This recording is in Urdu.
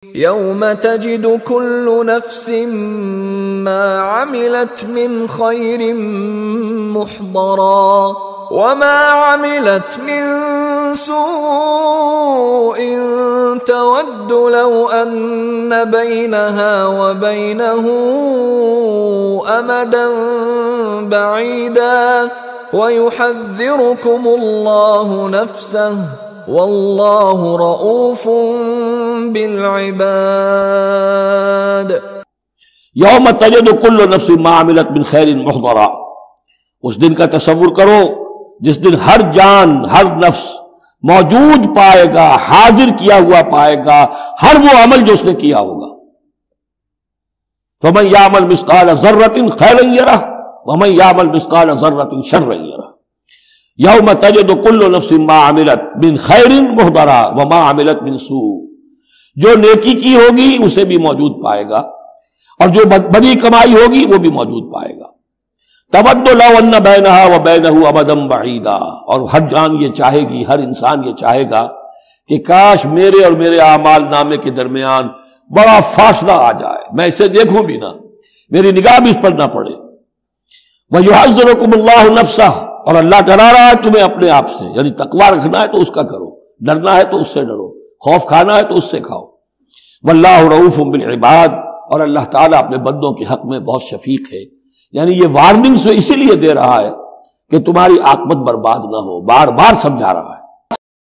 یوم تجد کل نفس ما عملت من خیر محضرا وما عملت من سوء تود لو ان بينها وبينه امدا بعيدا ويحذركم الله نفسه والله رؤوف بالعباد. یوم تجد کل نفس ما عملت من خیر محضرا، اس دن کا تصور کرو جس دن ہر جان، ہر نفس موجود پائے گا، حاضر کیا ہوا پائے گا ہر وہ عمل جو اس نے کیا ہوگا. فمن یعمل مثقال ذرۃ خیرا یرہ ومن یعمل مثقال ذرۃ شرا یرہ. یوم تجد کل نفس ما عملت من خیر محضرا وما عملت من سوء. جو نیکی کی ہوگی اسے بھی موجود پائے گا اور جو بری کمائی ہوگی وہ بھی موجود پائے گا. تود لو ان بینہا و بینہ امدا بعیدا. اور ہر جان یہ چاہے گی، ہر انسان یہ چاہے گا کہ کاش میرے اور میرے اعمال نامے کے درمیان بڑا فاصلہ آ جائے، میں اسے دیکھوں بھی نہ، میری نگاہ بھی اس پر نہ پڑے. وَيُحَذِّرُكُمُ اللَّهُ نَفْسَهُ. اور اللہ ڈرا رہا ہے تمہیں اپنے آپ سے، یعنی تقویٰ رکھنا ہے تو اس کا کرو، ڈرنا ہے تو اس سے ڈرو، خوف کھانا ہے تو اس سے کھاؤ. واللہ رؤوف بالعباد. اور اللہ تعالیٰ اپنے بندوں کے حق میں بہت شفیق ہے. یعنی یہ وارننگز اسی لیے دے رہا ہے کہ تمہاری عاقبت برباد نہ ہو، بار بار سمجھا رہا ہے.